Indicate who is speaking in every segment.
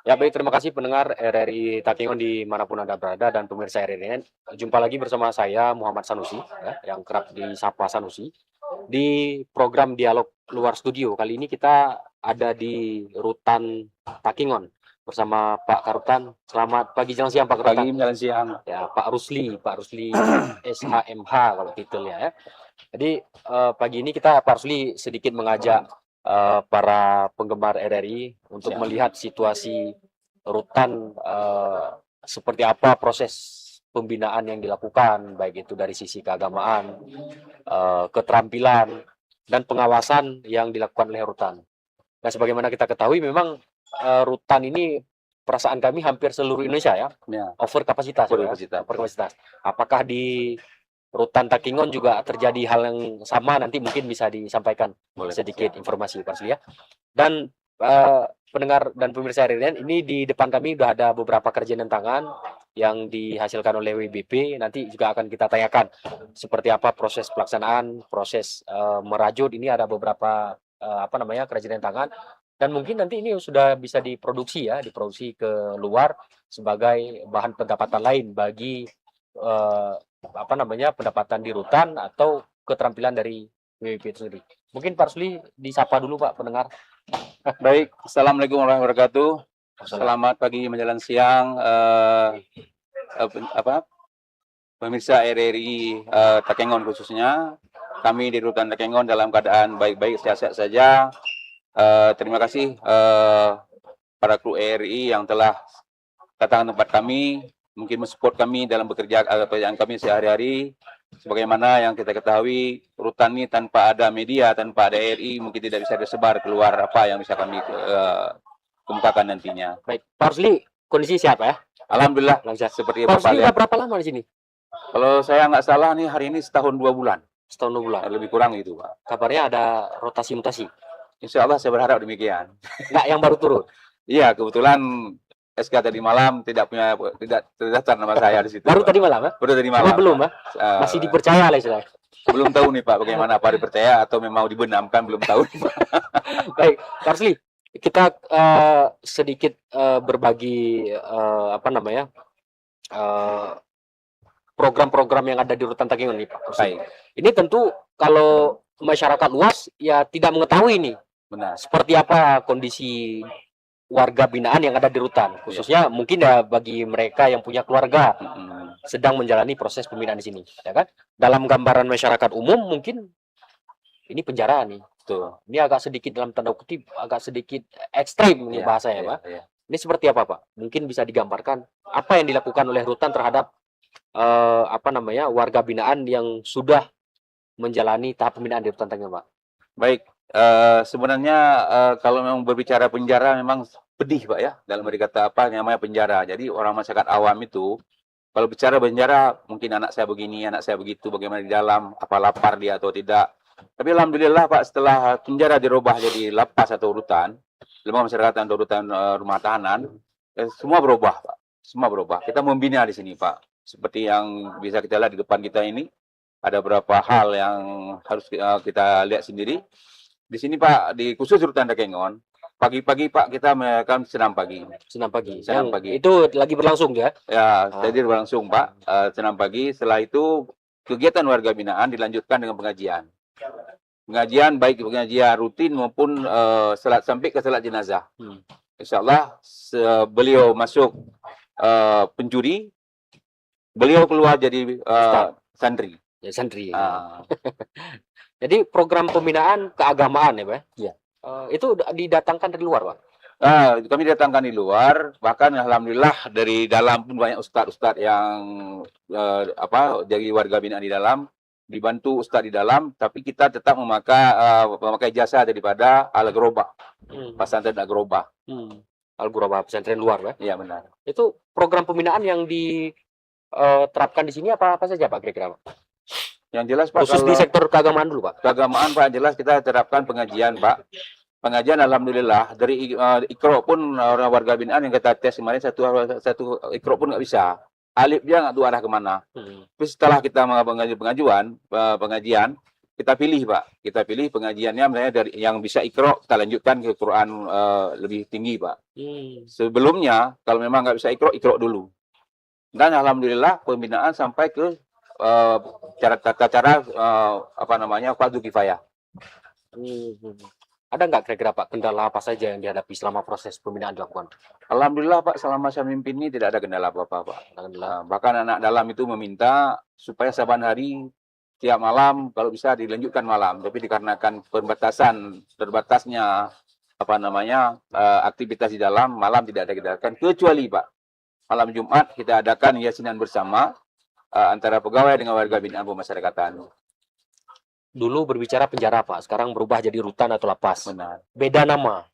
Speaker 1: Ya baik, terima kasih pendengar RRI Takengon dimanapun Anda berada dan pemirsa RRI. Jumpa lagi bersama saya Muhammad Sanusi, ya, yang kerap disapa Sanusi, di program Dialog Luar Studio. Kali ini kita ada di Rutan Takengon bersama Pak Karutan. Selamat pagi, jalan siang Pak Karutan.
Speaker 2: Pagi menjelang siang.
Speaker 1: Ya, Pak Rusli SHMH kalau titelnya ya. Jadi pagi ini Pak Rusli sedikit mengajak para penggemar RRI untuk
Speaker 2: Siap.
Speaker 1: melihat situasi rutan seperti apa proses pembinaan yang dilakukan, baik itu dari sisi keagamaan, keterampilan, dan pengawasan yang dilakukan oleh rutan. Nah, sebagaimana kita ketahui, memang rutan ini perasaan kami hampir seluruh Indonesia ya,
Speaker 2: Ya,
Speaker 1: over kapasitas,
Speaker 2: over
Speaker 1: ya,
Speaker 2: kapasitas.
Speaker 1: over kapasitas. Apakah di Rutan Takengon juga terjadi hal yang sama? Nanti mungkin bisa disampaikan
Speaker 2: Boleh.
Speaker 1: sedikit informasi Pak Sli ya. Dan pendengar dan pemirsa RRI, ini di depan kami sudah ada beberapa kerajinan tangan yang dihasilkan oleh WBP. Nanti juga akan kita tanyakan seperti apa proses pelaksanaan, proses merajut. Ini ada beberapa kerajinan tangan, dan mungkin nanti ini sudah bisa diproduksi ya, diproduksi ke luar sebagai bahan pendapatan lain bagi pendapatan di rutan atau keterampilan dari WWP itu sendiri. Mungkin Pak Rusli disapa dulu Pak pendengar.
Speaker 2: Baik, Assalamualaikum warahmatullahi wabarakatuh. Selamat pagi menjelang siang, pemirsa RRI Takengon khususnya. Kami di Rutan Takengon dalam keadaan baik-baik, sehat-sehat saja. Terima kasih para kru RRI yang telah datang ke tempat kami, mungkin mensupport kami dalam bekerja pekerjaan kami sehari-hari. Sebagaimana yang kita ketahui, rutan ini tanpa ada media, tanpa ada RI, mungkin tidak bisa disebar keluar apa yang bisa kami kemukakan nantinya.
Speaker 1: Baik, Pak Rusli, kondisi sehat Pak ya?
Speaker 2: Alhamdulillah,
Speaker 1: Lancar.
Speaker 2: seperti
Speaker 1: Pak Rusli udah
Speaker 2: lihat.
Speaker 1: berapa lama di sini?
Speaker 2: Kalau saya nggak salah nih hari ini setahun 2 bulan.
Speaker 1: Setahun 2 bulan.
Speaker 2: Lebih kurang itu, Pak.
Speaker 1: Kabarnya ada rotasi mutasi.
Speaker 2: Insya Allah saya berharap demikian.
Speaker 1: Enggak, yang baru turun?
Speaker 2: Iya, kebetulan SK tadi malam tidak terdaftar nama saya di situ.
Speaker 1: Baru Pak. Tadi malam ya?
Speaker 2: Baru tadi malam.
Speaker 1: Belum ya? Masih dipercaya lah istilahnya.
Speaker 2: Belum tahu nih Pak, bagaimana Pak dipercaya atau memang dibenamkan, belum tahu.
Speaker 1: Baik, Pak Rusli, kita sedikit berbagi program-program yang ada di Rutan Takengon nih Pak Rusli. Ini tentu kalau masyarakat luas ya tidak mengetahui nih.
Speaker 2: Benar.
Speaker 1: Seperti apa kondisi warga binaan yang ada di rutan, khususnya mungkin ya bagi mereka yang punya keluarga sedang menjalani proses pembinaan di sini, ya kan? Dalam gambaran masyarakat umum mungkin ini penjara nih. Tuh. Ini agak sedikit dalam tanda kutip agak sedikit ekstrim ini bahasanya, Pak. Ini seperti apa, Pak? Mungkin bisa digambarkan apa yang dilakukan oleh rutan terhadap warga binaan yang sudah menjalani tahap pembinaan di rutan Takengon, Pak?
Speaker 2: Baik. Sebenarnya kalau memang berbicara penjara memang pedih Pak ya, dalam berkata apa namanya penjara. Jadi orang masyarakat awam itu kalau bicara penjara mungkin anak saya begini, anak saya begitu, bagaimana di dalam, apa lapar dia atau tidak. Tapi alhamdulillah Pak, setelah penjara dirubah jadi lapas atau rutan, lembaga masyarakat atau rutan rumah tahanan, semua berubah Pak. Semua berubah. Kita membina di sini Pak. Seperti yang bisa kita lihat di depan kita ini, ada beberapa hal yang harus kita lihat sendiri. Di sini Pak, di khusus Rutan Takengon, pagi-pagi Pak kita melakukan senam pagi.
Speaker 1: Senam pagi.
Speaker 2: Senam pagi.
Speaker 1: Itu lagi berlangsung ya?
Speaker 2: Ya, jadi berlangsung Pak, senam pagi. Setelah itu kegiatan warga binaan dilanjutkan dengan pengajian. Pengajian baik pengajian rutin maupun salat sampai ke salat jenazah. Insya Allah beliau masuk penjuri, beliau keluar jadi santri.
Speaker 1: Ya, santri. Jadi program pembinaan keagamaan ya, Pak? Iya. Itu didatangkan dari luar, Pak?
Speaker 2: Kami datangkan di luar, bahkan alhamdulillah dari dalam pun banyak ustadz-ustadz yang jadi warga binaan di dalam, dibantu ustadz di dalam, tapi kita tetap memakai jasa daripada Al-Ghurabah, pesantren Al-Ghurabah.
Speaker 1: Al-Ghurabah pesantren luar, Pak?
Speaker 2: Iya benar.
Speaker 1: Itu program pembinaan yang diterapkan di sini apa saja, Pak, kira-kira, Pak?
Speaker 2: Yang jelas Pak,
Speaker 1: khusus di sektor keagamaan dulu Pak.
Speaker 2: Keagamaan Pak, jelas kita terapkan pengajian Pak. Pengajian alhamdulillah dari Iqra pun orang warga binaan yang kita tes kemarin satu Iqra pun nggak bisa. Alif dia nggak tahu arah kemana. Tapi setelah kita mengajukan pengajian, kita pilih Pak. Kita pilih pengajiannya misalnya dari yang bisa Iqra, kita lanjutkan ke Quran lebih tinggi Pak. Sebelumnya kalau memang nggak bisa Iqra, Iqra dulu. Dan alhamdulillah pembinaan sampai ke tata cara apa namanya fardu kifayah.
Speaker 1: Ada nggak kira-kira Pak kendala apa saja yang dihadapi selama proses pembinaan dilakukan?
Speaker 2: Alhamdulillah Pak, selama saya mimpin ini tidak ada kendala apa-apa Pak. Bahkan anak dalam itu meminta supaya saban hari tiap malam kalau bisa dilanjutkan malam, tapi dikarenakan terbatasnya apa namanya aktivitas di dalam, malam tidak ada diadakan, kecuali Pak malam Jumat kita adakan yasinan bersama antara pegawai dengan warga binaan pemasyarakatan.
Speaker 1: Dulu berbicara penjara Pak, sekarang berubah jadi rutan atau lapas.
Speaker 2: Benar.
Speaker 1: Beda nama.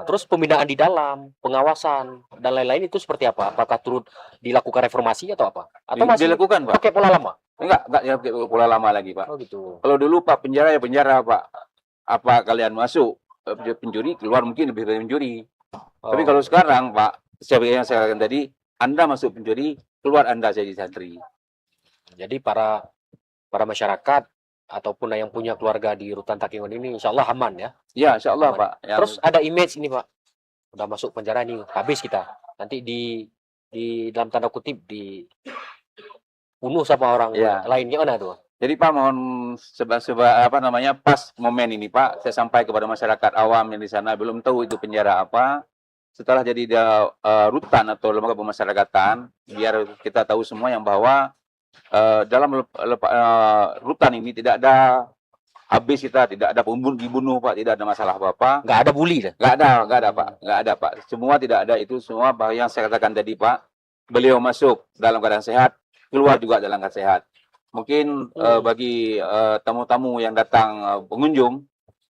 Speaker 1: Terus pembinaan di dalam, pengawasan dan lain-lain itu seperti apa? Apakah turut dilakukan reformasi atau apa? Atau masih
Speaker 2: dilakukan Pak?
Speaker 1: Pakai pola lama?
Speaker 2: Enggak ya pakai pola lama lagi Pak.
Speaker 1: Oh gitu.
Speaker 2: Kalau dulu Pak penjara ya penjara Pak. Apa kalian masuk pencuri, keluar mungkin lebih dari pencuri. Tapi kalau sekarang Pak, seperti yang saya katakan tadi, Anda masuk pencuri, keluar Anda jadi santri.
Speaker 1: Jadi para masyarakat ataupun yang punya keluarga di Rutan Takengon ini insya Allah aman ya?
Speaker 2: Ya insya Allah
Speaker 1: aman.
Speaker 2: Pak.
Speaker 1: Terus ada image ini Pak, udah masuk penjara nih, habis kita. Nanti di dalam tanda kutip dibunuh sama orang lainnya mana tuh?
Speaker 2: Jadi Pak mohon apa namanya pas momen ini Pak, saya sampai kepada masyarakat awam yang di sana belum tahu itu penjara apa. Setelah jadi rutan atau lembaga pemasyarakatan, biar kita tahu semua yang bahwa dalam rutan ini tidak ada habis kita, tidak ada dibunuh Pak, tidak ada masalah apa-apa.
Speaker 1: Nggak ada bully dah?
Speaker 2: Nggak ada Pak, nggak ada Pak. Semua tidak ada itu semua yang saya katakan tadi Pak. Beliau masuk dalam keadaan sehat, keluar juga dalam keadaan sehat. Mungkin bagi tamu-tamu yang datang pengunjung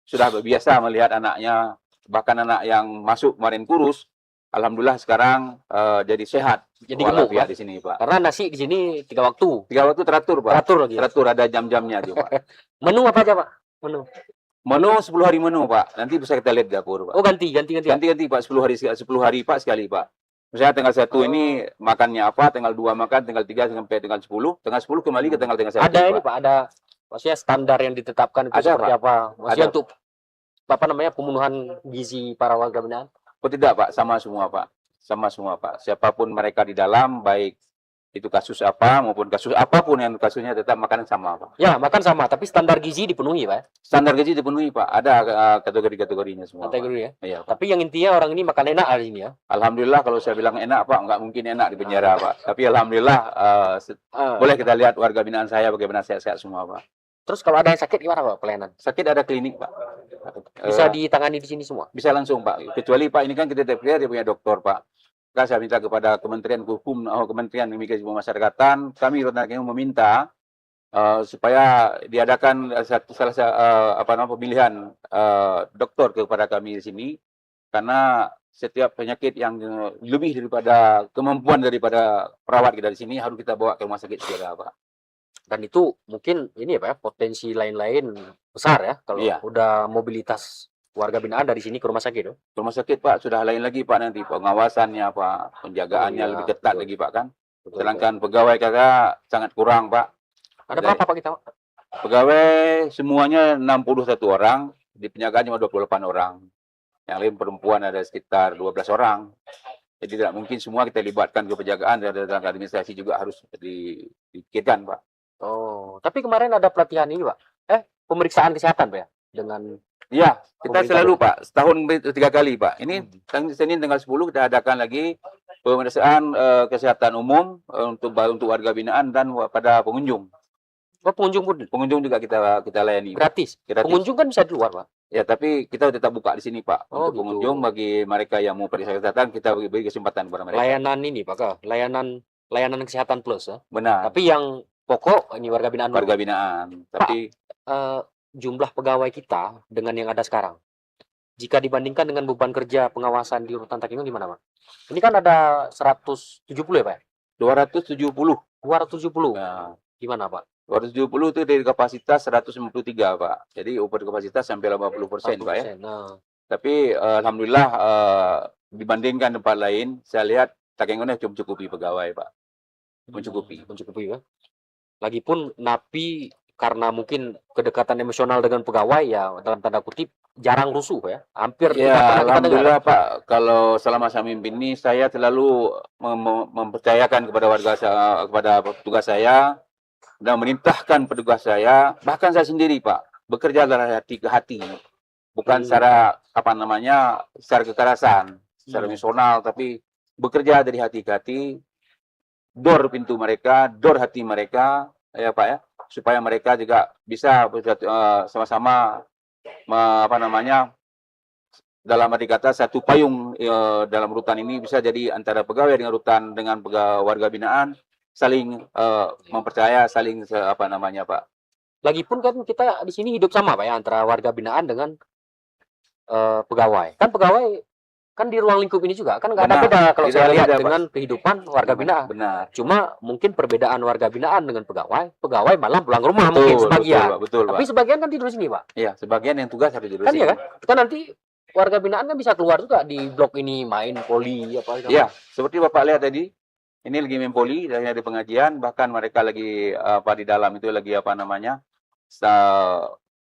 Speaker 2: sudah biasa melihat anaknya, bahkan anak yang masuk kemarin kurus, alhamdulillah sekarang jadi sehat.
Speaker 1: Jadi gemuk
Speaker 2: ya di sini Pak.
Speaker 1: Karena nasi di sini 3 waktu.
Speaker 2: 3 waktu teratur Pak.
Speaker 1: Teratur lagi.
Speaker 2: Teratur ada jam-jamnya juga Pak.
Speaker 1: Menu apa aja Pak? Menu
Speaker 2: 10 hari menu Pak. Nanti bisa kita lihat dapur Pak.
Speaker 1: Oh ganti
Speaker 2: Pak 10 hari Pak sekali Pak. Misalnya tanggal 1 ini makannya apa, tanggal 2 makan, tanggal 3 sampai tanggal 10, tanggal 10 kembali ke tanggal 1.
Speaker 1: Ada ini Pak, ada maksudnya standar yang ditetapkan itu seperti apa? Maksudnya untuk apa namanya pembunuhan gizi para warga binaan?
Speaker 2: Oh tidak Pak, sama semua Pak. Sama semua Pak. Siapapun mereka di dalam, baik itu kasus apa maupun kasus apapun yang kasusnya tetap makanan sama Pak.
Speaker 1: Ya, makan sama, tapi standar gizi dipenuhi Pak.
Speaker 2: Standar gizi dipenuhi Pak. Ada kategori-kategorinya semua.
Speaker 1: Kategori ya.
Speaker 2: Iya, Pak.
Speaker 1: Tapi yang intinya orang ini makan enak hari ini ya.
Speaker 2: Alhamdulillah kalau saya bilang enak Pak, nggak mungkin enak di penjara Pak. Tapi alhamdulillah boleh kita lihat warga binaan saya bagaimana sehat-sehat semua Pak.
Speaker 1: Terus kalau ada yang sakit gimana Pak pelayanan?
Speaker 2: Sakit ada klinik Pak.
Speaker 1: Bisa ditangani di sini semua?
Speaker 2: Bisa langsung Pak. Kecuali Pak ini kan kita dia punya dokter Pak. Maka saya minta kepada Kementerian Hukum atau Kementerian Imigrasi Pemasyarakatan, kami meminta supaya diadakan pemilihan dokter kepada kami di sini, karena setiap penyakit yang lebih daripada kemampuan daripada perawat kita di sini harus kita bawa ke rumah sakit segera Pak.
Speaker 1: Dan itu mungkin ini ya Pak, potensi lain-lain besar ya kalau udah mobilitas warga binaan dari sini ke rumah sakit.
Speaker 2: Rumah sakit Pak sudah lain lagi Pak, nanti pengawasannya Pak, penjagaannya lebih ketat lagi Pak kan. Sedangkan pegawai kakak sangat kurang Pak.
Speaker 1: Ada berapa Pak kita?
Speaker 2: Pegawai semuanya 61 orang, di penjagaan cuma 28 orang. Yang lain perempuan ada sekitar 12 orang. Jadi tidak mungkin semua kita libatkan ke penjagaan, dan dalam administrasi juga harus dipikirkan Pak.
Speaker 1: Oh, tapi kemarin ada pelatihan ini Pak. Pemeriksaan kesehatan Pak ya? Dengan
Speaker 2: iya, kita selalu Pak, setahun 3 kali Pak. Ini Senin tanggal 10 kita adakan lagi pemeriksaan kesehatan umum untuk warga binaan dan pada pengunjung.
Speaker 1: Oh, pengunjung juga
Speaker 2: kita layani.
Speaker 1: Gratis. Pengunjung kan bisa di luar Pak.
Speaker 2: Ya, tapi kita tetap buka di sini Pak. Untuk pengunjung, bagi mereka yang mau periksa kesehatan, kita beri kesempatan kepada mereka.
Speaker 1: Layanan ini Pak, layanan kesehatan plus ya.
Speaker 2: Benar.
Speaker 1: Tapi yang pokok ini warga binaan.
Speaker 2: Warga binaan. Tapi
Speaker 1: jumlah pegawai kita dengan yang ada sekarang, jika dibandingkan dengan beban kerja pengawasan di Rutan Takengon gimana Pak? Ini kan ada 170 ya Pak?
Speaker 2: 270.
Speaker 1: 270.
Speaker 2: Nah,
Speaker 1: gimana Pak?
Speaker 2: 270 itu dari kapasitas 193 Pak. Jadi over kapasitas sampai 80% Pak ya.
Speaker 1: Nah.
Speaker 2: Tapi alhamdulillah dibandingkan tempat lain, saya lihat Takengonnya mencukupi pegawai Pak. Mencukupi
Speaker 1: ya. Lagipun napi karena mungkin kedekatan emosional dengan pegawai ya dalam tanda kutip jarang rusuh ya. Hampir tidak
Speaker 2: Ya,
Speaker 1: pernah kita dengar.
Speaker 2: alhamdulillah Pak, kalau selama saya mimpin ini saya selalu mempercayakan kepada kepada petugas saya dan merintahkan petugas saya, bahkan saya sendiri Pak, bekerja dari hati ke hati, bukan secara secara kekerasan, secara emosional, tapi bekerja dari hati ke hati, door pintu mereka, door hati mereka, ya Pak ya, supaya mereka juga bisa sama-sama dalam arti kata satu payung dalam rutan ini bisa jadi antara pegawai dengan rutan dengan warga binaan saling mempercaya, saling Pak.
Speaker 1: Lagipun kan kita di sini hidup sama Pak ya antara warga binaan dengan pegawai. Kan pegawai kan di ruang lingkup ini juga kan nggak ada
Speaker 2: Benar.
Speaker 1: beda kalau
Speaker 2: Tidak
Speaker 1: saya
Speaker 2: ada
Speaker 1: lihat
Speaker 2: beda, Pak.
Speaker 1: dengan kehidupan warga binaan.
Speaker 2: Benar.
Speaker 1: Cuma mungkin perbedaan warga binaan dengan pegawai malam pulang rumah mungkin sebagian.
Speaker 2: Betul,
Speaker 1: Tapi sebagian kan tidur sini Pak.
Speaker 2: Iya, sebagian yang tugas harus tidur
Speaker 1: Kan
Speaker 2: sini.
Speaker 1: ya kan? Kan nanti warga binaan kan bisa keluar juga di blok ini main poli apa
Speaker 2: Iya, seperti Bapak lihat tadi, ini lagi main poli, lagi ada pengajian, bahkan mereka lagi di dalam itu lagi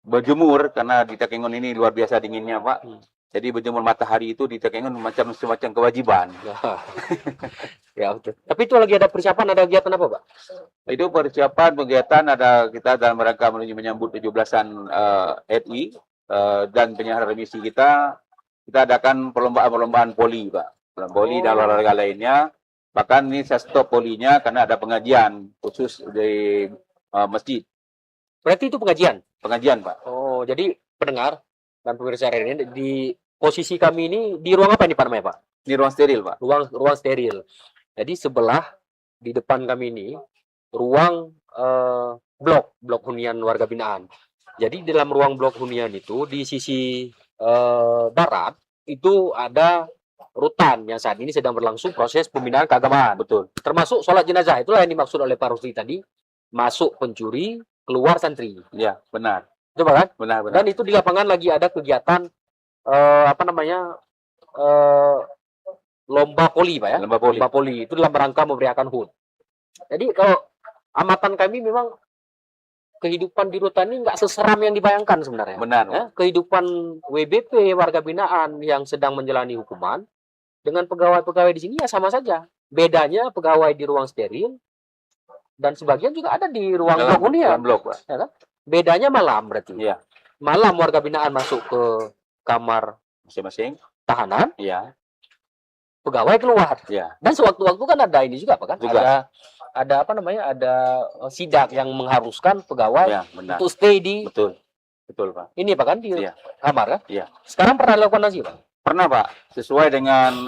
Speaker 2: berjemur karena di Takengon ini luar biasa dinginnya Pak. Jadi berjemur matahari itu di Takengon semacam kewajiban.
Speaker 1: Ya betul. Tapi itu lagi ada persiapan, ada kegiatan apa Pak?
Speaker 2: Itu persiapan kegiatan ada kita dalam rangka menyambut 17-an RI dan penyerahan remisi kita adakan perlombaan poli Pak. Poli dan olahraga lainnya. Bahkan ini saya stop polinya karena ada pengajian khusus di masjid.
Speaker 1: Berarti itu pengajian?
Speaker 2: Pengajian Pak.
Speaker 1: Oh, jadi pendengar dan pemirsa ini di posisi kami ini di ruang apa ini Pak namanya Pak?
Speaker 2: Di ruang steril Pak.
Speaker 1: Ruang steril. Jadi sebelah di depan kami ini ruang blok hunian warga binaan. Jadi dalam ruang blok hunian itu di sisi barat itu ada rutan yang saat ini sedang berlangsung proses pembinaan keagamaan.
Speaker 2: Betul.
Speaker 1: Termasuk sholat jenazah. Itulah yang dimaksud oleh Pak Rusdi tadi. Masuk pencuri, keluar santri.
Speaker 2: Ya, benar.
Speaker 1: Coba kan?
Speaker 2: Benar.
Speaker 1: Dan itu di lapangan lagi ada kegiatan lomba poli Pak ya. Lomba poli itu dalam rangka memberiakan HUT. Jadi kalau amatan kami memang kehidupan di rutan ini nggak seseram yang dibayangkan sebenarnya.
Speaker 2: Benar.
Speaker 1: Ya, kehidupan WBP warga binaan yang sedang menjalani hukuman dengan pegawai-pegawai di sini ya sama saja. Bedanya pegawai di ruang steril dan sebagian juga ada di ruang blok hunian. Ya kan? Bedanya malam berarti.
Speaker 2: Iya.
Speaker 1: Malam warga binaan masuk ke kamar
Speaker 2: masing-masing
Speaker 1: tahanan.
Speaker 2: Iya.
Speaker 1: Pegawai keluar.
Speaker 2: Iya.
Speaker 1: Dan sewaktu-waktu kan ada ini juga Pak kan?
Speaker 2: Juga.
Speaker 1: Ada sidak yang mengharuskan pegawai untuk stay di.
Speaker 2: Betul Pak.
Speaker 1: Ini Pak kan di kamar kan?
Speaker 2: Iya.
Speaker 1: Sekarang pernah dilakukan lagi Pak?
Speaker 2: Pernah Pak, sesuai dengan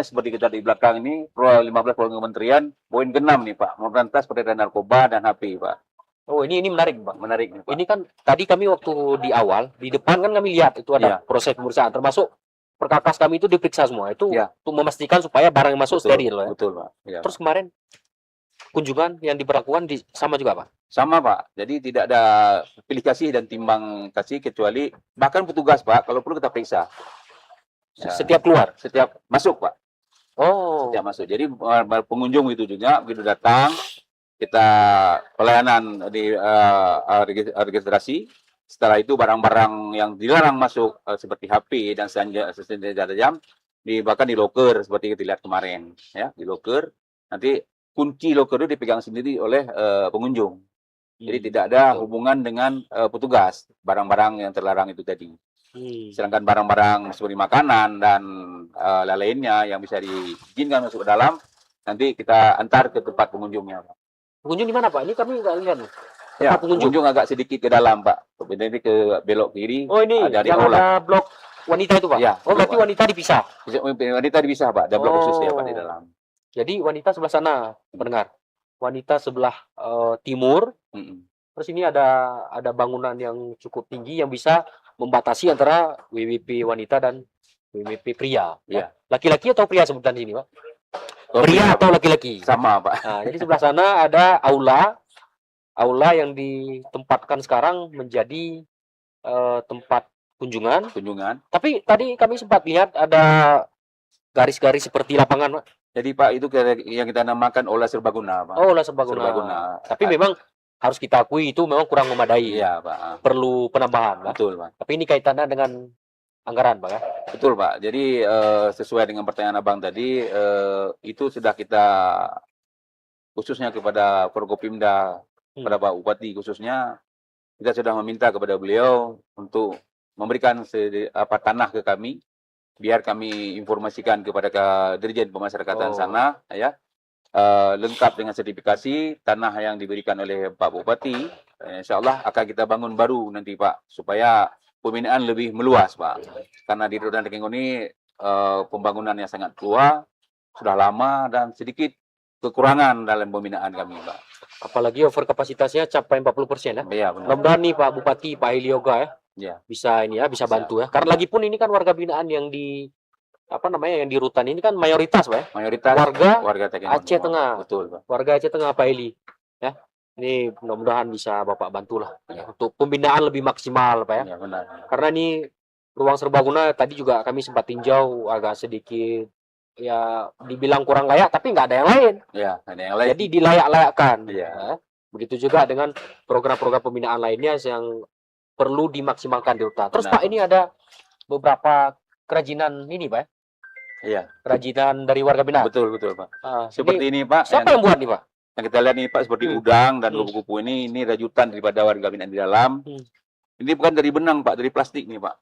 Speaker 2: seperti kita di belakang ini, Pro 15 Kementerian, poin ke-6 nih Pak, memberantas peredaran narkoba dan HP Pak.
Speaker 1: Oh ini menarik Pak.
Speaker 2: Menarik nih Pak.
Speaker 1: Ini kan tadi kami waktu di awal, di depan kan kami lihat itu ada proses pemeriksaan, termasuk perkakas kami itu diperiksa semua, itu untuk memastikan supaya barang yang masuk steril.
Speaker 2: Betul Pak. Ya,
Speaker 1: terus kemarin kunjungan yang diberlakukan sama juga Pak?
Speaker 2: Sama Pak, jadi tidak ada pilih kasih dan timbang kasih kecuali bahkan petugas Pak, kalau perlu kita periksa.
Speaker 1: Setiap keluar?
Speaker 2: Setiap masuk Pak.
Speaker 1: Oh.
Speaker 2: Setiap masuk. Jadi pengunjung itu juga begitu datang kita pelayanan di registrasi. Setelah itu barang-barang yang dilarang masuk seperti HP dan senjata tajam bahkan di loker seperti kita lihat kemarin ya, di loker. Nanti kunci loker itu dipegang sendiri oleh pengunjung. Jadi tidak ada hubungan dengan petugas barang-barang yang terlarang itu tadi. Sedangkan barang-barang seperti makanan dan lainnya yang bisa diizinkan masuk ke dalam, nanti kita antar ke tempat pengunjungnya.
Speaker 1: Pengunjung di mana Pak? Ini kami nggak lihat.
Speaker 2: Ya, pengunjung agak sedikit ke dalam Pak. Ini ke belok kiri.
Speaker 1: Oh ini yang ada blok wanita itu Pak?
Speaker 2: Ya,
Speaker 1: oh berarti wanita dipisah?
Speaker 2: Wanita dipisah Pak, ada blok khusus ya Pak di dalam.
Speaker 1: Jadi wanita sebelah sana, pendengar. Wanita sebelah timur. Terus ini ada bangunan yang cukup tinggi yang bisa membatasi antara WBP wanita dan WBP pria.
Speaker 2: Ya.
Speaker 1: Laki-laki atau pria sebutan di sini, Pak?
Speaker 2: Pria
Speaker 1: atau laki-laki?
Speaker 2: Sama, Pak.
Speaker 1: Nah, jadi sebelah sana ada aula yang ditempatkan sekarang menjadi tempat kunjungan. Tapi tadi kami sempat lihat ada garis-garis seperti lapangan, Pak.
Speaker 2: Jadi Pak, itu yang kita namakan aula serbaguna, Pak.
Speaker 1: Oh, aula serbaguna. Tapi memang harus kita akui itu memang kurang memadai.
Speaker 2: Iya, Pak.
Speaker 1: Perlu penambahan, Pak.
Speaker 2: Betul, Pak.
Speaker 1: Tapi ini kaitannya dengan anggaran, Pak ya.
Speaker 2: Betul, Pak. Jadi sesuai dengan pertanyaan Abang tadi, itu sudah kita khususnya kepada Forkopimda, kepada Pak Bupati khususnya, kita sudah meminta kepada beliau untuk memberikan tanah ke kami, biar kami informasikan kepada Dirjen Pemasyarakatan sana, ya, lengkap dengan sertifikasi tanah yang diberikan oleh Pak Bupati. Insya Allah akan kita bangun baru nanti, Pak, supaya pembinaan lebih meluas, Pak. Karena di Rutan Tekenggon ini pembangunannya sangat tua, sudah lama dan sedikit kekurangan dalam pembinaan kami, Pak.
Speaker 1: Apalagi over kapasitasnya capai 40% ya.
Speaker 2: Iya, benar.
Speaker 1: Mudah-mudahan nih Pak Bupati, Pak Heli Yoga ya,
Speaker 2: Ya.
Speaker 1: bisa ini ya, bisa bantu ya. Karena lagi pun ini kan warga binaan yang di yang di Rutan ini kan mayoritas, Pak ya.
Speaker 2: Mayoritas
Speaker 1: warga
Speaker 2: Tekenggon
Speaker 1: Aceh
Speaker 2: semua.
Speaker 1: Tengah.
Speaker 2: Betul, Pak.
Speaker 1: Warga Aceh Tengah, Pak Heli. Ya. Ini mudah-mudahan bisa Bapak bantulah
Speaker 2: Ya.
Speaker 1: untuk pembinaan lebih maksimal, Pak ya.
Speaker 2: Ya, benar.
Speaker 1: Karena ini ruang serbaguna tadi juga kami sempat tinjau agak sedikit ya dibilang kurang layak, tapi nggak ada yang lain.
Speaker 2: Ya, ada yang lain.
Speaker 1: Jadi dilayak-layakkan.
Speaker 2: Iya.
Speaker 1: Ya. Begitu juga dengan program-program pembinaan lainnya yang perlu dimaksimalkan di Rutan. Terus
Speaker 2: Benar.
Speaker 1: Pak, ini ada beberapa kerajinan ini, Pak.
Speaker 2: Iya.
Speaker 1: Kerajinan dari warga binaan.
Speaker 2: Betul, betul, Pak.
Speaker 1: Ah,
Speaker 2: Seperti ini, Pak.
Speaker 1: siapa yang buat nih, Pak?
Speaker 2: Yang kita lihat nih, Pak, seperti udang dan
Speaker 1: Hmm.
Speaker 2: kupu-kupu ini rajutan daripada warga binaan di dalam. Ini bukan dari benang, Pak, dari plastik nih, Pak.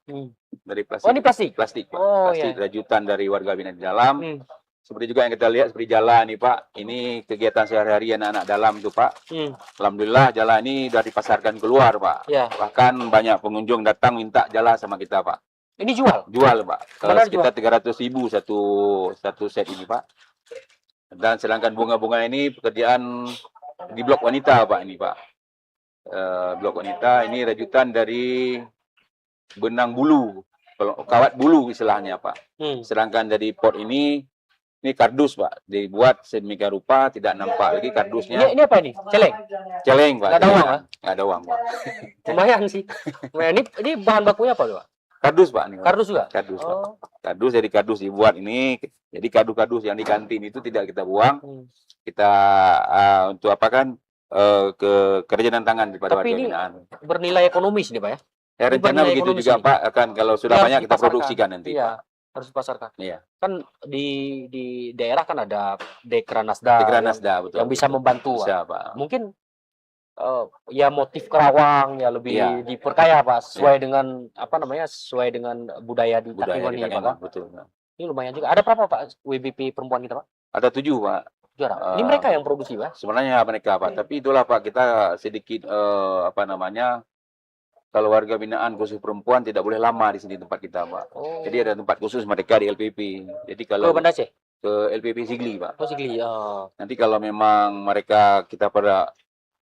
Speaker 2: Dari plastik.
Speaker 1: Oh, ini plastik.
Speaker 2: Plastik, Pak.
Speaker 1: Oh,
Speaker 2: Plastik
Speaker 1: ya.
Speaker 2: rajutan dari warga binaan di dalam.
Speaker 1: Hmm.
Speaker 2: Seperti juga yang kita lihat seperti jalan nih, Pak. Ini kegiatan sehari-hari anak-anak dalam itu, Pak. Alhamdulillah jalan ini sudah dipasarkan keluar, Pak.
Speaker 1: Ya.
Speaker 2: Bahkan banyak pengunjung datang minta jala sama kita, Pak.
Speaker 1: Ini jual.
Speaker 2: Jual, Pak.
Speaker 1: Benar,
Speaker 2: Sekitar 300.000 satu set ini, Pak. Dan sedangkan bunga-bunga ini pekerjaan di Blok Wanita, Pak, ini, Pak. Blok Wanita ini rajutan dari benang bulu, kawat bulu istilahnya, Pak. Sedangkan dari pot ini kardus, Pak. Dibuat sedemikian rupa tidak nampak lagi kardusnya.
Speaker 1: Ini apa ini? Celeng.
Speaker 2: Celeng, Pak.
Speaker 1: Nggak ada uang, Pak?
Speaker 2: Nggak ada uang, Pak.
Speaker 1: Lumayan sih. Lumayan. Ini bahan bakunya apa, Pak?
Speaker 2: Kardus, Pak. Ini, Pak.
Speaker 1: Kardus juga.
Speaker 2: Kardus, Pak.
Speaker 1: Oh.
Speaker 2: Kardus, jadi kardus dibuat ini. Jadi kardus-kardus yang di kantin itu tidak kita buang. Kita untuk apa kan ke kerajinan tangan daripada
Speaker 1: Tapi
Speaker 2: warga
Speaker 1: ini
Speaker 2: binaan.
Speaker 1: bernilai ekonomis nih, Pak ya.
Speaker 2: Ya, rencana
Speaker 1: bernilai
Speaker 2: begitu
Speaker 1: ekonomis
Speaker 2: juga,
Speaker 1: ini.
Speaker 2: Pak. Akan kalau sudah
Speaker 1: Harus
Speaker 2: banyak kita
Speaker 1: dipasarkan.
Speaker 2: produksikan nanti.
Speaker 1: Iya, harus dipasarkan.
Speaker 2: Iya.
Speaker 1: Kan di daerah kan ada Dekranasda
Speaker 2: Dekranasda, betul.
Speaker 1: yang bisa membantu, Pak.
Speaker 2: Bisa, Pak.
Speaker 1: Mungkin ya motif kerawang ya lebih
Speaker 2: Iya.
Speaker 1: diperkaya, Pak, sesuai dengan sesuai dengan budaya di
Speaker 2: Budaya
Speaker 1: Takinggon
Speaker 2: di
Speaker 1: ini, Pak.
Speaker 2: Takenggon, betul.
Speaker 1: Ini lumayan juga. Ada berapa, Pak, WBP perempuan kita, Pak?
Speaker 2: Ada 7, Pak.
Speaker 1: Juara. Ini mereka yang produksi, Pak.
Speaker 2: Sebenarnya mereka, Pak. Tapi itulah, Pak, kita sedikit kalau warga binaan khusus perempuan tidak boleh lama di sini tempat kita, Pak.
Speaker 1: Oh.
Speaker 2: Jadi ada tempat khusus mereka di LPP. Jadi kalau
Speaker 1: Ke Banda Aceh.
Speaker 2: ke LPP Sigli, Pak.
Speaker 1: Oh, Sigli.
Speaker 2: Nanti kalau memang mereka kita pada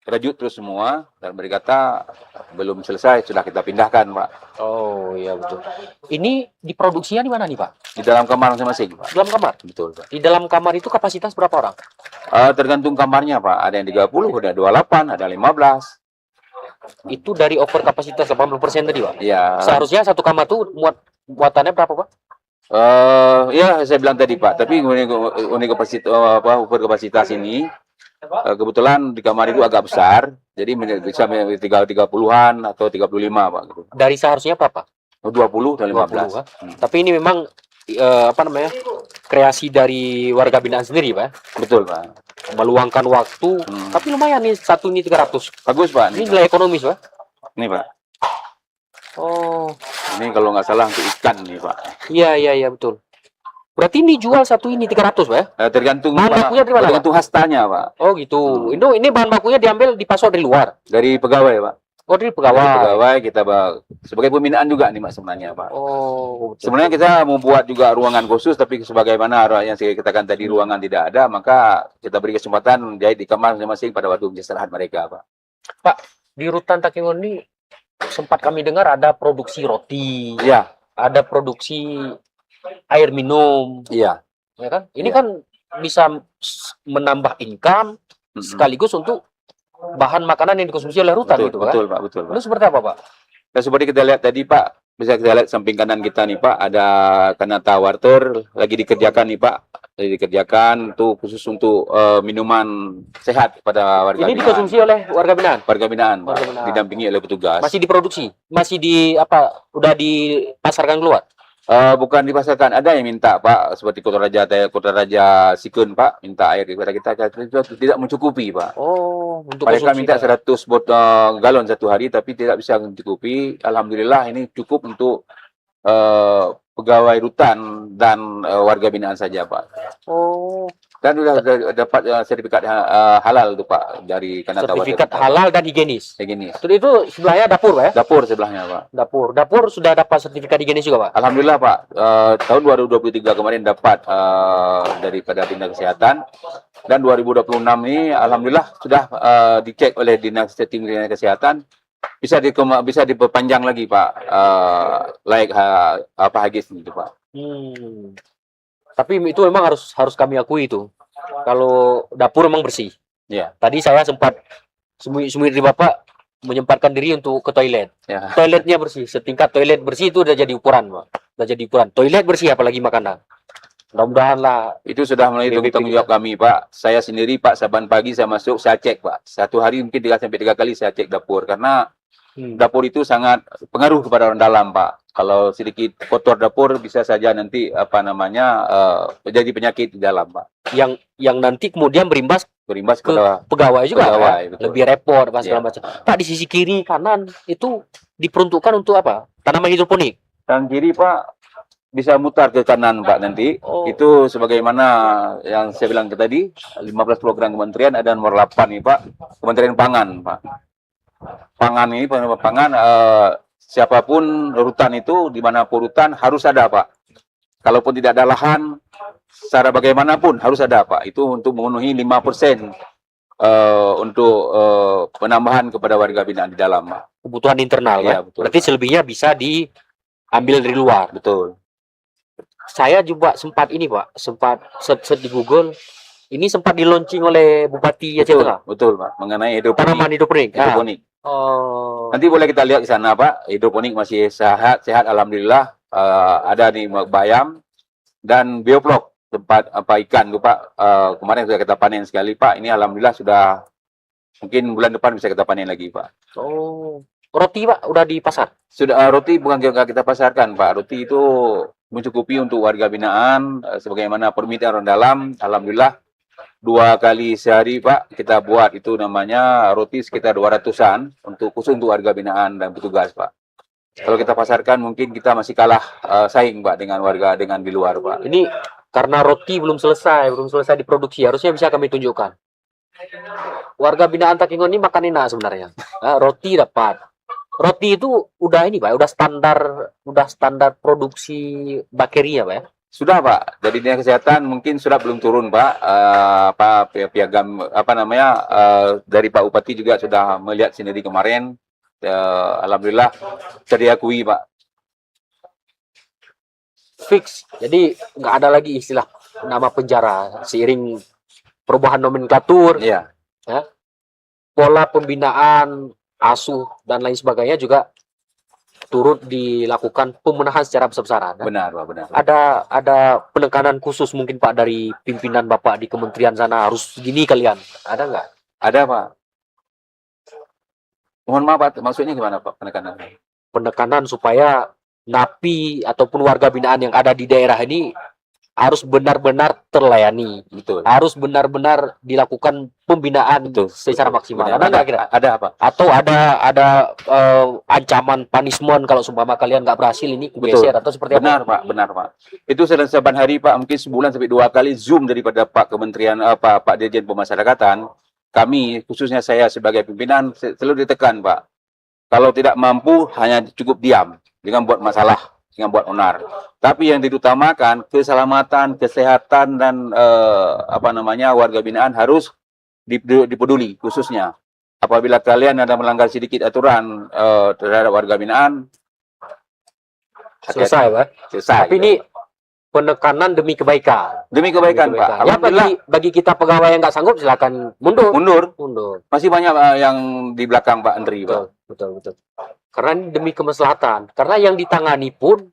Speaker 2: rajut terus semua dan berkata belum selesai sudah kita pindahkan, Pak.
Speaker 1: Oh, iya betul. Ini diproduksinya di mana nih, Pak?
Speaker 2: Di dalam kamar masing-masing, Pak.
Speaker 1: Di dalam kamar.
Speaker 2: Betul, Pak.
Speaker 1: Di dalam kamar itu kapasitas berapa orang?
Speaker 2: Tergantung kamarnya, Pak. Ada yang 30, ada 28, ada 15.
Speaker 1: Itu dari over kapasitas 80% tadi, Pak.
Speaker 2: Iya.
Speaker 1: Seharusnya satu kamar tuh muatannya berapa, Pak?
Speaker 2: Ya saya bilang tadi, Pak. Tapi unik kapasitas ini kebetulan di kamar itu agak besar, jadi bisa 30-an atau 35, Pak. Gitu.
Speaker 1: Dari seharusnya berapa?
Speaker 2: 20 dan 15.
Speaker 1: 20, Pak. Tapi ini memang kreasi dari warga binaan sendiri, Pak.
Speaker 2: Betul, Pak.
Speaker 1: Meluangkan waktu, tapi lumayan nih, satu ini 300.
Speaker 2: Bagus, Pak.
Speaker 1: Ini nilai ekonomis, Pak.
Speaker 2: Ini, Pak.
Speaker 1: Oh,
Speaker 2: Ini kalau nggak salah untuk ikan nih, Pak.
Speaker 1: iya betul. Berarti ini jual satu ini 300, Pak ya?
Speaker 2: Tergantung
Speaker 1: Bahan bakunya dari mana,
Speaker 2: tergantung hastanya, Pak.
Speaker 1: Oh, gitu. Ini bahan bakunya diambil dipasok dari luar.
Speaker 2: Dari pegawai, Pak.
Speaker 1: Oh, dari
Speaker 2: Dari
Speaker 1: pegawai.
Speaker 2: pegawai kita sebagai pembinaan juga nih, Pak, sebenarnya, Pak.
Speaker 1: Oh, betul.
Speaker 2: Sebenarnya kita mau buat juga ruangan khusus, tapi sebagaimana yang saya katakan tadi ruangan tidak ada, maka kita beri kesempatan jahit di kamar masing-masing pada waktu istirahat mereka, Pak.
Speaker 1: Pak, di Rutan Takinggon ini sempat kami dengar ada produksi roti,
Speaker 2: Iya,
Speaker 1: ada produksi air minum,
Speaker 2: iya.
Speaker 1: ya kan? Ini
Speaker 2: Iya.
Speaker 1: kan bisa menambah income sekaligus untuk bahan makanan yang dikonsumsi oleh Rutan,
Speaker 2: Betul,
Speaker 1: gitu, Pak.
Speaker 2: betul, Pak, betul, Pak.
Speaker 1: Itu seperti apa, Pak?
Speaker 2: Dan seperti kita lihat tadi, Pak, bisa kita lihat samping kanan kita nih, Pak, ada kanata water lagi dikerjakan nih, Pak. dikerjakan tuh khusus untuk minuman sehat pada warga
Speaker 1: Ini
Speaker 2: binaan.
Speaker 1: dikonsumsi oleh warga binaan.
Speaker 2: Warga binaan, Pak,
Speaker 1: Warga binaan.
Speaker 2: didampingi oleh petugas.
Speaker 1: Masih diproduksi, masih di apa? Udah dipasarkan keluar.
Speaker 2: Bukan dipasarkan, ada yang minta Pak, seperti Kota Raja Sikun Pak, minta air kepada kita, itu tidak mencukupi Pak.
Speaker 1: Oh, untuk
Speaker 2: Mereka
Speaker 1: konsumsi
Speaker 2: minta
Speaker 1: Pak.
Speaker 2: 100 botol galon satu hari, tapi tidak bisa mencukupi. Alhamdulillah ini cukup untuk pegawai rutan dan warga binaan saja Pak.
Speaker 1: Oh,
Speaker 2: Dan sudah dapat sertifikat halal tuh Pak dari Kanata
Speaker 1: sertifikat halal dan higienis.
Speaker 2: Higienis.
Speaker 1: Terus itu sebelahnya dapur Pak ya?
Speaker 2: Dapur sebelahnya Pak.
Speaker 1: Dapur sudah dapat sertifikat higienis juga Pak?
Speaker 2: Alhamdulillah Pak, tahun 2023 kemarin dapat daripada Dinas Kesehatan, dan 2026 ini Alhamdulillah sudah dicek oleh Dinas Kesehatan, bisa diperpanjang lagi Pak, hagis gitu Pak.
Speaker 1: Tapi itu memang harus kami akui itu. Kalau dapur memang bersih.
Speaker 2: Ya.
Speaker 1: Tadi saya sempat sembunyi di Bapak menyempatkan diri untuk ke toilet.
Speaker 2: Ya.
Speaker 1: Toiletnya bersih, setingkat toilet bersih itu udah jadi ukuran, Pak. Udah jadi ukuran. Toilet bersih apalagi makanan. Mudah-mudahan lah.
Speaker 2: Itu sudah mulai tanggung jawab kami Pak. Saya sendiri Pak, saban pagi saya masuk, saya cek Pak. Satu hari mungkin 3 sampai 3 kali saya cek dapur, karena dapur itu sangat pengaruh kepada orang dalam Pak. Kalau sedikit kotor dapur bisa saja nanti terjadi penyakit di dalam Pak.
Speaker 1: Yang nanti kemudian berimbas ke
Speaker 2: kepada
Speaker 1: pegawai juga.
Speaker 2: Pegawai,
Speaker 1: lebih repot Pak segala macam. Pak, di sisi kiri kanan itu diperuntukkan untuk apa? Tanaman hidroponik.
Speaker 2: Dan kiri Pak bisa mutar ke kanan Pak nanti. Itu sebagaimana yang saya bilang tadi, 15 program kementerian, ada nomor 8 nih Pak, Kementerian Pangan Pak. Pangan ini, siapapun rutan itu, dimanapun rutan harus ada Pak. Kalaupun tidak ada lahan, secara bagaimanapun harus ada Pak. Itu untuk memenuhi 5% untuk penambahan kepada warga binaan di dalam Pak.
Speaker 1: Kebutuhan internal ya,
Speaker 2: Betul.
Speaker 1: Berarti selebihnya bisa diambil dari luar.
Speaker 2: Betul.
Speaker 1: Saya juga sempat ini Pak, sempat search di Google. Ini sempat di-launching oleh Bupati Aceh Tengah.
Speaker 2: Betul Pak, mengenai
Speaker 1: tanaman hidroponik.
Speaker 2: Oh. Nanti boleh kita lihat di sana Pak, hidroponik masih sehat Alhamdulillah. Ada di bayam dan bioblok tempat ikan tuh Pak. Kemarin sudah kita panen sekali Pak. Ini Alhamdulillah sudah, mungkin bulan depan bisa kita panen lagi Pak.
Speaker 1: Oh. Roti Pak udah di pasar?
Speaker 2: Sudah. Roti bukan kita pasarkan Pak. Roti itu mencukupi untuk warga binaan sebagaimana permintaan orang dalam. Alhamdulillah 2 kali sehari Pak kita buat, itu namanya roti sekitar 200-an khusus untuk warga binaan dan petugas Pak. Kalau kita pasarkan mungkin kita masih kalah saing Pak dengan warga di luar Pak.
Speaker 1: Ini karena roti belum selesai diproduksi, harusnya bisa kami tunjukkan. Warga binaan Takengon ini makan enak sebenarnya. Roti dapat. Roti itu udah ini Pak, udah standar produksi bakterinya Pak ya.
Speaker 2: Sudah Pak, dari Dinas Kesehatan mungkin sudah belum turun Pak. Piagam dari Pak Bupati juga sudah melihat sendiri kemarin. Alhamdulillah diakui Pak.
Speaker 1: Fix. Jadi nggak ada lagi istilah nama penjara seiring perubahan nomenklatur.
Speaker 2: Iya.
Speaker 1: Ya. Pola pembinaan, asuh dan lain sebagainya juga turut dilakukan pemenahan secara besar-besaran.
Speaker 2: Benar Pak, benar.
Speaker 1: Ada penekanan khusus mungkin Pak dari pimpinan Bapak di kementerian sana, harus gini kalian. Ada nggak?
Speaker 2: Ada Pak. Mohon maaf Pak, maksudnya gimana Pak penekanan?
Speaker 1: Penekanan supaya napi ataupun warga binaan yang ada di daerah ini harus benar-benar terlayani.
Speaker 2: Betul.
Speaker 1: Harus benar-benar dilakukan pembinaan secara maksimal.
Speaker 2: Benar.
Speaker 1: Ada nggak kira?
Speaker 2: Ada apa?
Speaker 1: Atau ada ancaman punishment kalau sumpama kalian nggak berhasil ini kugeser atau seperti
Speaker 2: apa? Benar Pak. Itu saban hari Pak, mungkin sebulan sampai 2 kali Zoom daripada Pak Kementerian Pak Dirjen Pemasyarakatan. Kami, khususnya saya sebagai pimpinan, selalu ditekan Pak. Kalau tidak mampu hanya cukup diam, jangan buat masalah, jangan buat onar. Tapi yang diutamakan keselamatan, kesehatan dan warga binaan harus dipeduli khususnya. Apabila kalian ada melanggar sedikit aturan terhadap warga binaan,
Speaker 1: selesai Pak.
Speaker 2: Selesai.
Speaker 1: Tapi ini penekanan demi kebaikan.
Speaker 2: Demi kebaikan Pak.
Speaker 1: Ya bagi kita pegawai yang nggak sanggup silakan mundur.
Speaker 2: Masih banyak yang di belakang Pak Andri Pak.
Speaker 1: Betul. Karena ini demi kemaslahatan. Karena yang ditangani pun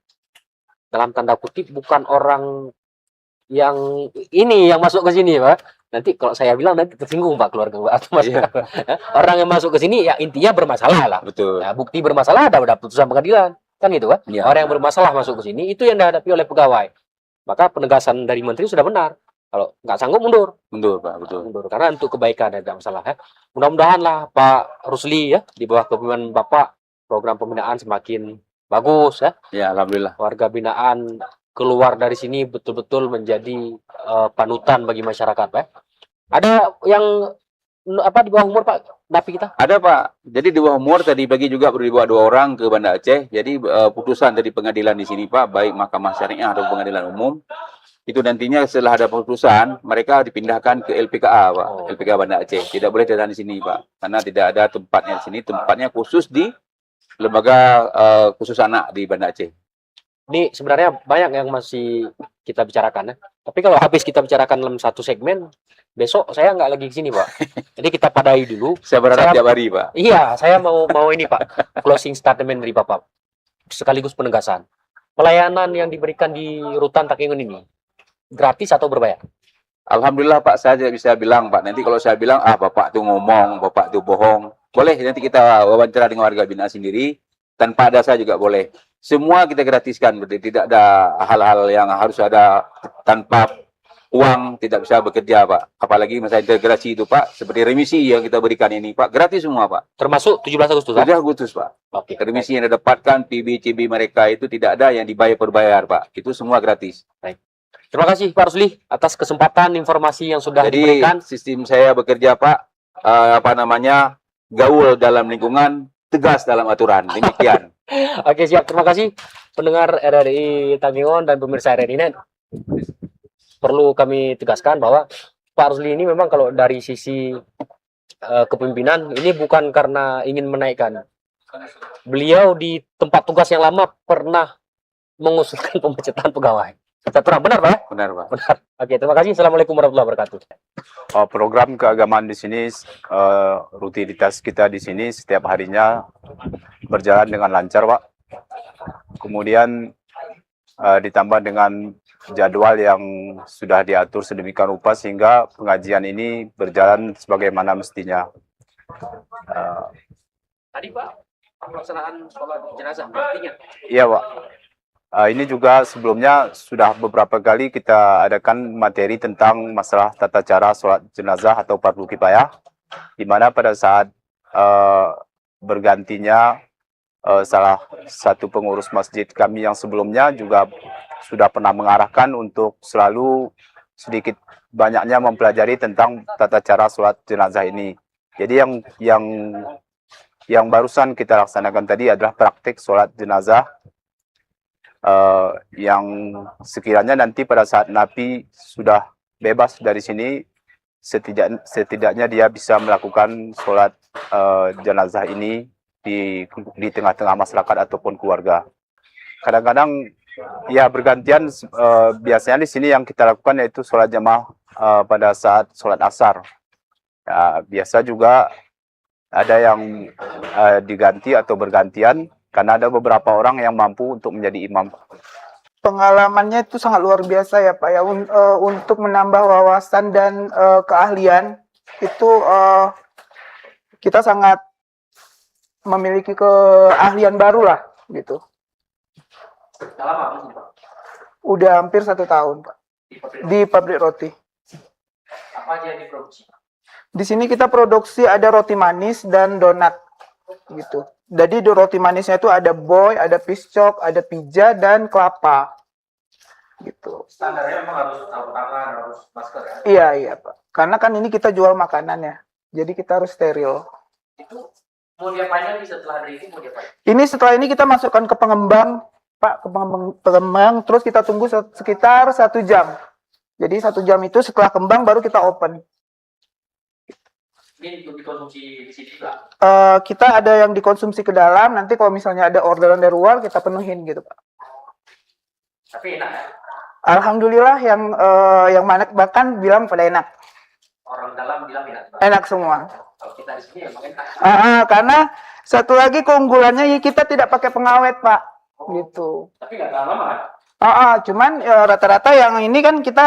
Speaker 1: dalam tanda kutip bukan orang yang ini yang masuk ke sini, Pak. Nanti kalau saya bilang nanti tersinggung Pak keluarga Pak atau
Speaker 2: Iya.
Speaker 1: orang yang masuk ke sini ya intinya bermasalah lah.
Speaker 2: Betul.
Speaker 1: Ya, bukti bermasalah ada putusan pengadilan. Kan gitu kan?
Speaker 2: Iya,
Speaker 1: Orang yang
Speaker 2: benar.
Speaker 1: bermasalah masuk ke sini itu yang dihadapi oleh pegawai. Maka penegasan dari menteri sudah benar. Kalau nggak sanggup mundur,
Speaker 2: Mundur, Pak, betul.
Speaker 1: mundur karena untuk kebaikan ada masalah ya. Mudah-mudahan lah Pak Rusli ya di bawah kepemimpinan Bapak program pembinaan semakin bagus ya.
Speaker 2: Ya, alhamdulillah.
Speaker 1: Warga binaan keluar dari sini betul-betul menjadi panutan bagi masyarakat ya. Ada yang apa di bawah umur Pak napi kita?
Speaker 2: Ada, Pak. Jadi di bawah umur tadi pagi juga baru dibawa 2 orang ke Banda Aceh. Jadi putusan dari pengadilan di sini, Pak, baik Mahkamah Syariah atau Pengadilan Umum, itu nantinya setelah ada putusan, mereka dipindahkan ke LPKA, Pak.
Speaker 1: Oh.
Speaker 2: LPKA Banda Aceh. Tidak boleh ditahan di sini, Pak. Karena tidak ada tempatnya di sini. Tempatnya khusus di lembaga khusus anak di Banda Aceh.
Speaker 1: Ini sebenarnya banyak yang masih kita bicarakan ya. Tapi kalau habis kita bicarakan dalam satu segmen, besok saya nggak lagi di sini Pak. Jadi kita padai dulu.
Speaker 2: Saya berharap
Speaker 1: Saya-
Speaker 2: tiap hari, Pak.
Speaker 1: Iya, saya mau ini Pak, closing statement dari Bapak, sekaligus penegasan. Pelayanan yang diberikan di Rutan Takengon ini gratis atau berbayar?
Speaker 2: Alhamdulillah, Pak, saya tidak bisa bilang, Pak. Nanti kalau saya bilang, Bapak tuh ngomong, Bapak tuh bohong. Boleh, nanti kita wawancara dengan warga binaan sendiri. Tanpa ada saya juga boleh. Semua kita gratiskan, berarti tidak ada hal-hal yang harus ada tanpa uang, tidak bisa bekerja, Pak. Apalagi masa integrasi itu, Pak, seperti remisi yang kita berikan ini, Pak, gratis semua, Pak.
Speaker 1: Termasuk 17 Agustus.
Speaker 2: Sudah Agustus, Pak.
Speaker 1: Oke.
Speaker 2: Remisi yang didapatkan, PB-CB mereka itu tidak ada yang dibayar per bayar, Pak. Itu semua gratis.
Speaker 1: Terima kasih Pak Rusli atas kesempatan informasi yang sudah
Speaker 2: Jadi
Speaker 1: diberikan.
Speaker 2: sistem saya bekerja, Pak, gaul dalam lingkungan, tegas dalam aturan. Demikian.
Speaker 1: Oke siap, terima kasih pendengar RRI Takengon dan pemirsa RRI Net. Perlu kami tegaskan bahwa Pak Rusli ini memang kalau dari sisi kepemimpinan ini bukan karena ingin menaikkan. Beliau di tempat tugas yang lama pernah mengusulkan pemecatan pegawai. Terang benar Pak?
Speaker 2: Benar, Pak.
Speaker 1: Benar. Oke, terima kasih. Assalamualaikum warahmatullahi wabarakatuh.
Speaker 3: Program keagamaan di sini, rutinitas kita di sini setiap harinya berjalan dengan lancar, Pak. Kemudian ditambah dengan jadwal yang sudah diatur sedemikian rupa sehingga pengajian ini berjalan sebagaimana mestinya.
Speaker 1: Tadi Pak, pelaksanaan sholat jenazah artinya.
Speaker 3: Iya, Pak. Ini juga sebelumnya sudah beberapa kali kita adakan materi tentang masalah tata cara sholat jenazah atau fardu kifayah, di mana pada saat bergantinya salah satu pengurus masjid kami yang sebelumnya juga sudah pernah mengarahkan untuk selalu sedikit banyaknya mempelajari tentang tata cara sholat jenazah ini. Jadi yang barusan kita laksanakan tadi adalah praktik sholat jenazah yang sekiranya nanti pada saat napi sudah bebas dari sini, setidaknya dia bisa melakukan sholat jenazah ini di tengah-tengah masyarakat ataupun keluarga. Kadang-kadang ya bergantian, biasanya di sini yang kita lakukan yaitu sholat jamaah pada saat sholat asar. Ya, biasa juga ada yang diganti atau bergantian, karena ada beberapa orang yang mampu untuk menjadi imam.
Speaker 4: Pengalamannya itu sangat luar biasa ya Pak ya, untuk menambah wawasan dan keahlian itu kita sangat memiliki keahlian baru lah gitu. Udah hampir 1 tahun Pak di pabrik roti.
Speaker 1: Apa aja yang diproduksi?
Speaker 4: Di sini kita produksi ada roti manis dan donat gitu. Jadi di roti manisnya itu ada boy, ada piscok, ada pija dan kelapa. Gitu.
Speaker 1: Standarnya memang harus sarung tangan, harus masker ya.
Speaker 4: Iya Pak. Karena kan ini kita jual makanan ya. Jadi kita harus steril.
Speaker 1: Itu mau diapain lagi setelah dari ini mau diapain?
Speaker 4: Ini setelah ini kita masukkan ke pengembang, Pak, ke pengembang, terus kita tunggu sekitar 1 jam. Jadi 1 jam itu setelah kembang baru kita open.
Speaker 1: Ini untuk dikonsumsi di sini juga.
Speaker 4: Kita ada yang dikonsumsi ke dalam, nanti kalau misalnya ada orderan dari luar kita penuhin gitu Pak.
Speaker 1: Tapi enak ya?
Speaker 4: Alhamdulillah yang mana bahkan bilang pada enak.
Speaker 1: Orang dalam bilang enak.
Speaker 4: Enak semua.
Speaker 1: Kalau kita di sini emang enak.
Speaker 4: Karena satu lagi keunggulannya kita tidak pakai pengawet Pak. Gitu.
Speaker 1: Tapi nggak tahan lama kan?
Speaker 4: Cuman rata-rata yang ini kan kita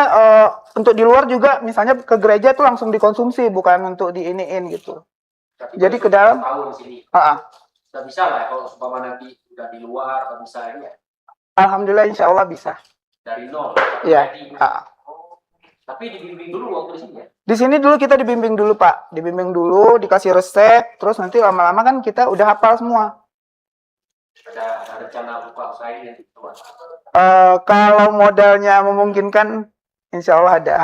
Speaker 4: untuk di luar juga misalnya ke gereja tuh langsung dikonsumsi, bukan untuk diiniin gitu.
Speaker 1: Tapi
Speaker 4: Jadi
Speaker 1: kalau
Speaker 4: ke dalam-
Speaker 1: sudah tahu di sini. Sudah bisa lah kalau umpama nanti udah di luar atau bisa ini ya.
Speaker 4: Alhamdulillah insya Allah bisa.
Speaker 1: Dari nol.
Speaker 4: Iya.
Speaker 1: Jadi, tapi dibimbing dulu waktu di sini ya.
Speaker 4: Di sini dulu kita dibimbing dulu Pak, dibimbing dulu, dikasih resep, terus nanti lama-lama kan kita udah hafal semua.
Speaker 1: Ada rencana buka usaha ini nanti.
Speaker 4: Kalau modalnya memungkinkan, insya Allah ada.